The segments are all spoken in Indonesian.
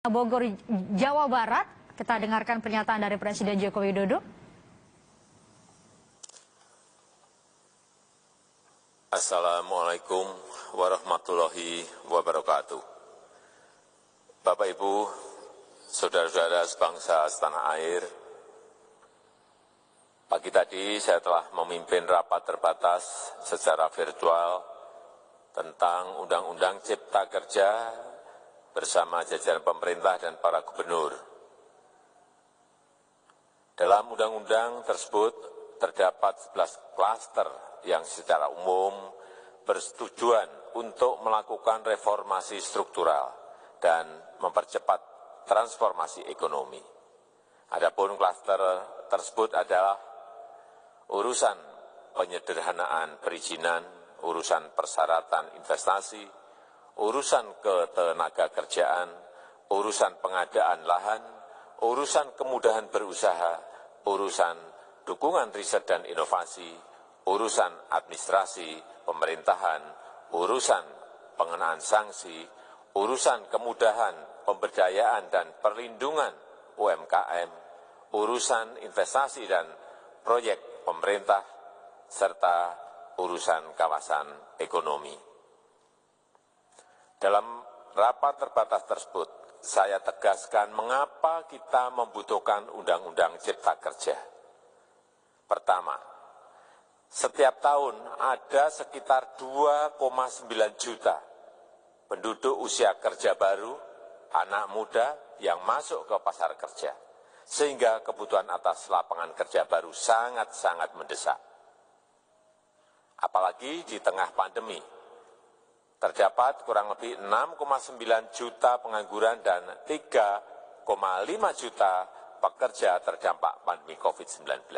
Bogor, Jawa Barat. Kita dengarkan pernyataan dari Presiden Joko Widodo. Assalamualaikum warahmatullahi wabarakatuh. Bapak Ibu, saudara-saudara sebangsa setanah air, pagi tadi saya telah memimpin rapat terbatas secara virtual tentang Undang-Undang Cipta Kerja bersama jajaran pemerintah dan para gubernur. Dalam undang-undang tersebut terdapat 11 klaster yang secara umum bertujuan untuk melakukan reformasi struktural dan mempercepat transformasi ekonomi. Adapun klaster tersebut adalah urusan penyederhanaan perizinan, urusan persyaratan investasi, urusan ketenaga kerjaan, urusan pengadaan lahan, urusan kemudahan berusaha, urusan dukungan riset dan inovasi, urusan administrasi pemerintahan, urusan pengenaan sanksi, urusan kemudahan pemberdayaan dan perlindungan UMKM, urusan investasi dan proyek pemerintah, serta urusan kawasan ekonomi. Dalam rapat terbatas tersebut, saya tegaskan mengapa kita membutuhkan Undang-Undang Cipta Kerja. Pertama, setiap tahun ada sekitar 2,9 juta penduduk usia kerja baru, anak muda yang masuk ke pasar kerja, sehingga kebutuhan atas lapangan kerja baru sangat-sangat mendesak. Apalagi di tengah pandemi, terdapat kurang lebih 6,9 juta pengangguran dan 3,5 juta pekerja terdampak pandemi COVID-19.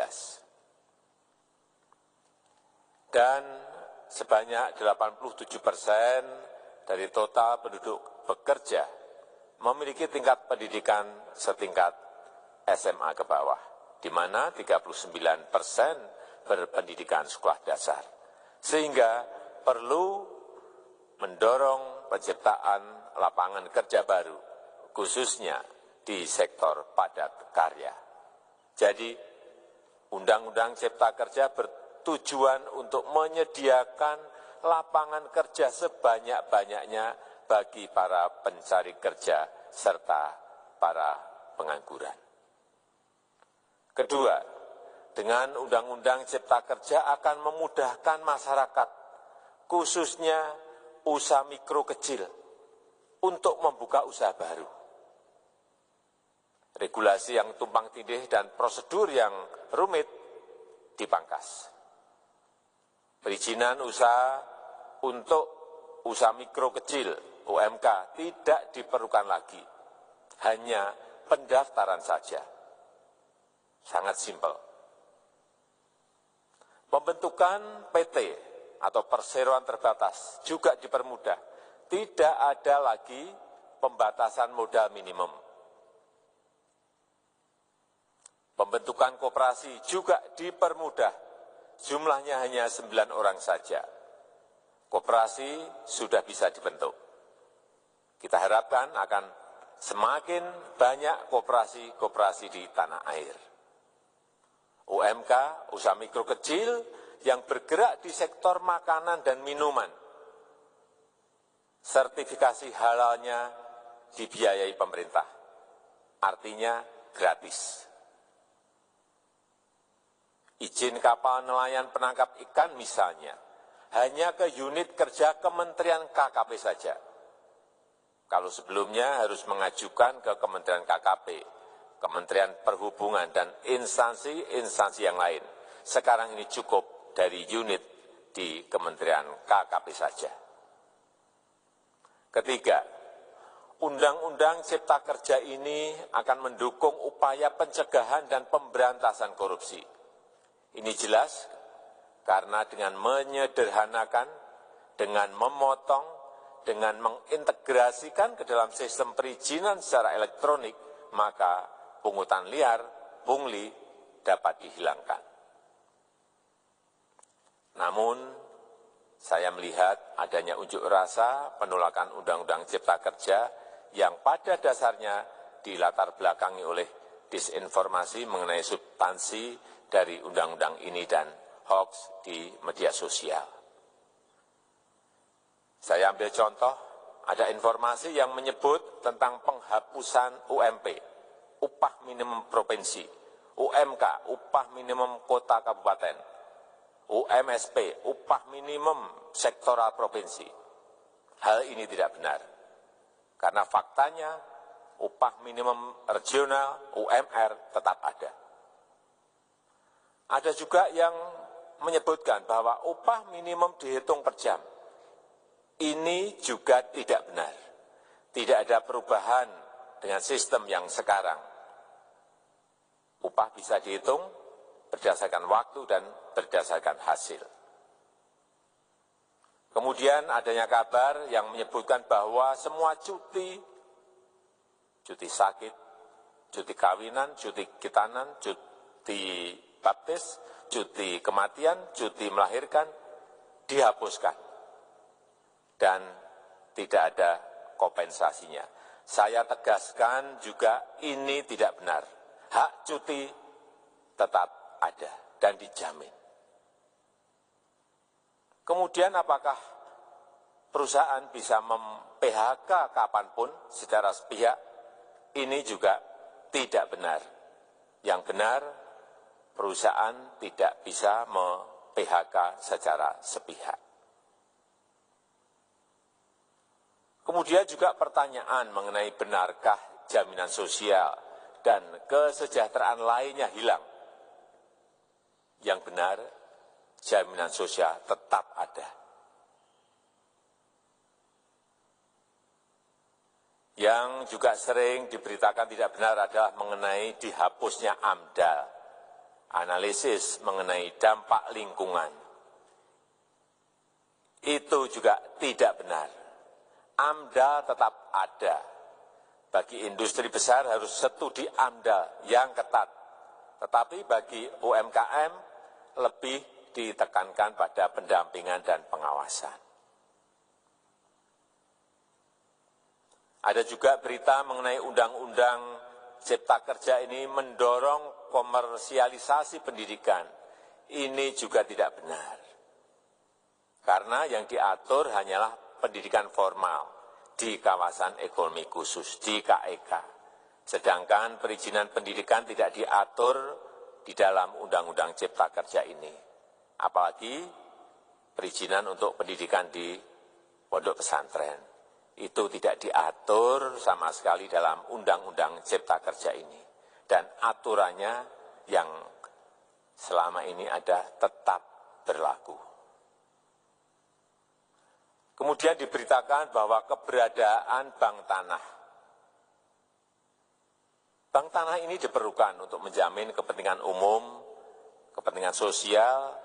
Dan sebanyak 87% dari total penduduk bekerja memiliki tingkat pendidikan setingkat SMA ke bawah, di mana 39% berpendidikan sekolah dasar. Sehingga perlu mendorong penciptaan lapangan kerja baru, khususnya di sektor padat karya. Jadi, Undang-Undang Cipta Kerja bertujuan untuk menyediakan lapangan kerja sebanyak-banyaknya bagi para pencari kerja serta para pengangguran. Kedua, dengan Undang-Undang Cipta Kerja akan memudahkan masyarakat, khususnya usaha mikro kecil, untuk membuka usaha baru. Regulasi yang tumpang tindih dan prosedur yang rumit dipangkas. Perizinan usaha untuk usaha mikro kecil, UMK, tidak diperlukan lagi. Hanya pendaftaran saja. Sangat simpel. Pembentukan PT atau perseroan terbatas juga dipermudah. Tidak ada lagi pembatasan modal minimum. Pembentukan koperasi juga dipermudah. Jumlahnya hanya 9 orang saja. Koperasi sudah bisa dibentuk. Kita harapkan akan semakin banyak koperasi-koperasi di tanah air. UMK, usaha mikro kecil, yang bergerak di sektor makanan dan minuman. Sertifikasi halalnya dibiayai pemerintah, artinya gratis. Izin kapal nelayan penangkap ikan misalnya, hanya ke unit kerja Kementerian KKP saja. Kalau sebelumnya harus mengajukan ke Kementerian KKP, Kementerian Perhubungan, dan instansi-instansi yang lain. Sekarang ini cukup dari unit di Kementerian KKP saja. Ketiga, Undang-Undang Cipta Kerja ini akan mendukung upaya pencegahan dan pemberantasan korupsi. Ini jelas karena dengan menyederhanakan, dengan memotong, dengan mengintegrasikan ke dalam sistem perizinan secara elektronik, maka pungutan liar, pungli, dapat dihilangkan. Namun, saya melihat adanya unjuk rasa penolakan Undang-Undang Cipta Kerja yang pada dasarnya dilatar belakangi oleh disinformasi mengenai substansi dari undang-undang ini dan hoax di media sosial. Saya ambil contoh, ada informasi yang menyebut tentang penghapusan UMP, upah minimum provinsi, UMK, upah minimum kota kabupaten, UMSP, upah minimum sektoral provinsi. Hal ini tidak benar, karena faktanya upah minimum regional, UMR, tetap ada. Ada juga yang menyebutkan bahwa upah minimum dihitung per jam. Ini juga tidak benar. Tidak ada perubahan dengan sistem yang sekarang. Upah bisa dihitung berdasarkan waktu dan berdasarkan hasil. Kemudian adanya kabar yang menyebutkan bahwa semua cuti sakit, cuti kawinan, cuti khitanan, cuti baptis, cuti kematian, cuti melahirkan, dihapuskan. Dan tidak ada kompensasinya. Saya tegaskan juga ini tidak benar. Hak cuti tetap ada dan dijamin. Kemudian apakah perusahaan bisa mem-PHK kapanpun secara sepihak? Ini juga tidak benar. Yang benar, perusahaan tidak bisa mem-PHK secara sepihak. Kemudian juga pertanyaan mengenai benarkah jaminan sosial dan kesejahteraan lainnya hilang. Yang benar, jaminan sosial tetap ada. Yang juga sering diberitakan tidak benar adalah mengenai dihapusnya AMDAL, analisis mengenai dampak lingkungan. Itu juga tidak benar. AMDAL tetap ada. Bagi industri besar harus studi AMDAL yang ketat. Tetapi bagi UMKM lebih ditekankan pada pendampingan dan pengawasan. Ada juga berita mengenai Undang-Undang Cipta Kerja ini mendorong komersialisasi pendidikan. Ini juga tidak benar. Karena yang diatur hanyalah pendidikan formal di kawasan ekonomi khusus, di KEK. Sedangkan perizinan pendidikan tidak diatur di dalam Undang-Undang Cipta Kerja ini. Apalagi perizinan untuk pendidikan di pondok pesantren. Itu tidak diatur sama sekali dalam Undang-Undang Cipta Kerja ini. Dan aturannya yang selama ini ada tetap berlaku. Kemudian diberitakan bahwa keberadaan bank tanah. Bank tanah ini diperlukan untuk menjamin kepentingan umum, kepentingan sosial,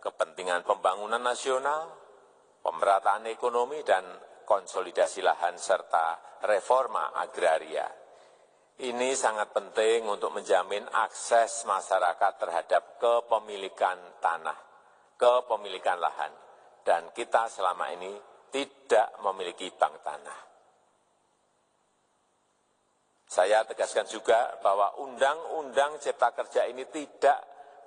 kepentingan pembangunan nasional, pemerataan ekonomi, dan konsolidasi lahan serta reforma agraria. Ini sangat penting untuk menjamin akses masyarakat terhadap kepemilikan tanah, kepemilikan lahan. Dan kita selama ini tidak memiliki bank tanah. Saya tegaskan juga bahwa Undang-Undang Cipta Kerja ini tidak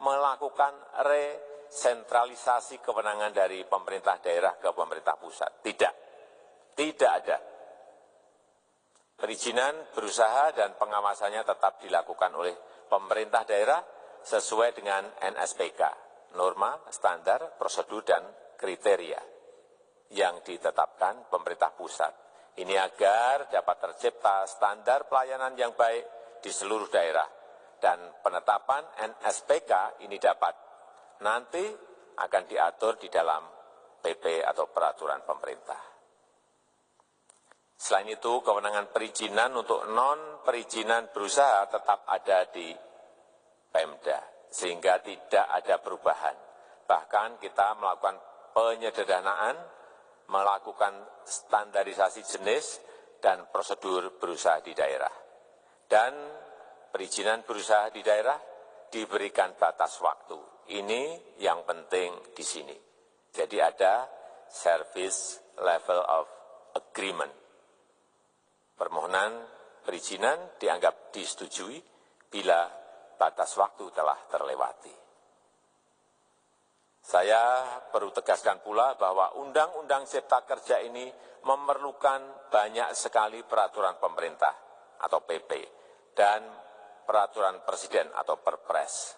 melakukan resentralisasi kewenangan dari pemerintah daerah ke pemerintah pusat. Tidak ada. Perizinan berusaha dan pengawasannya tetap dilakukan oleh pemerintah daerah sesuai dengan NSPK, norma, standar, prosedur, dan kriteria yang ditetapkan pemerintah pusat. Ini agar dapat tercipta standar pelayanan yang baik di seluruh daerah. Dan penetapan NSPK ini dapat nanti akan diatur di dalam PP atau peraturan pemerintah. Selain itu, kewenangan perizinan untuk non-perizinan berusaha tetap ada di Pemda, sehingga tidak ada perubahan. Bahkan kita melakukan penyederhanaan, melakukan standarisasi jenis dan prosedur berusaha di daerah. Dan perizinan berusaha di daerah diberikan batas waktu. Ini yang penting di sini. Jadi ada service level of agreement. Permohonan perizinan dianggap disetujui bila batas waktu telah terlewati. Saya perlu tegaskan pula bahwa Undang-Undang Cipta Kerja ini memerlukan banyak sekali peraturan pemerintah atau PP dan peraturan presiden atau Perpres.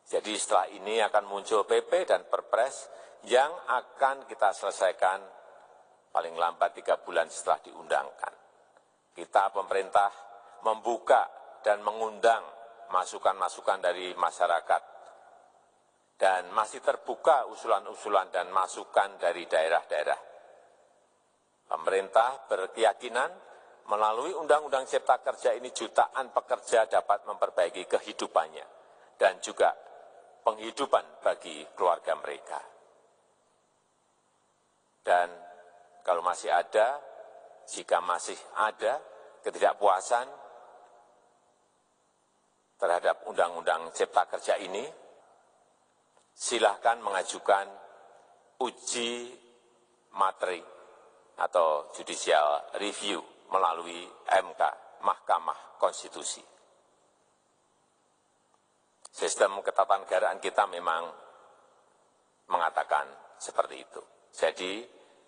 Jadi setelah ini akan muncul PP dan Perpres yang akan kita selesaikan paling lambat 3 bulan setelah diundangkan. Kita pemerintah membuka dan mengundang masukan-masukan dari masyarakat dan masih terbuka usulan-usulan dan masukan dari daerah-daerah. Pemerintah berkeyakinan melalui Undang-Undang Cipta Kerja ini jutaan pekerja dapat memperbaiki kehidupannya dan juga penghidupan bagi keluarga mereka. Dan kalau masih ada, jika masih ada ketidakpuasan terhadap Undang-Undang Cipta Kerja ini, silahkan mengajukan uji materi atau judicial review melalui MK, Mahkamah Konstitusi. Sistem ketatanegaraan kita memang mengatakan seperti itu. Jadi,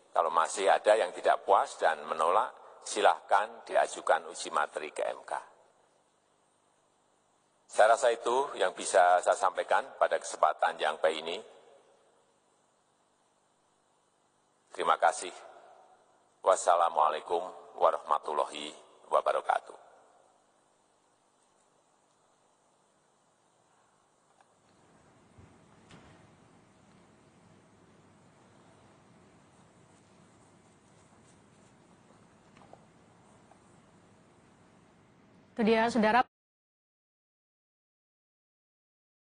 kalau masih ada yang tidak puas dan menolak, silahkan diajukan uji materi ke MK. Saya rasa itu yang bisa saya sampaikan pada kesempatan yang baik ini. Terima kasih. Wassalamualaikum warahmatullahi wabarakatuh. Itu dia, Saudara.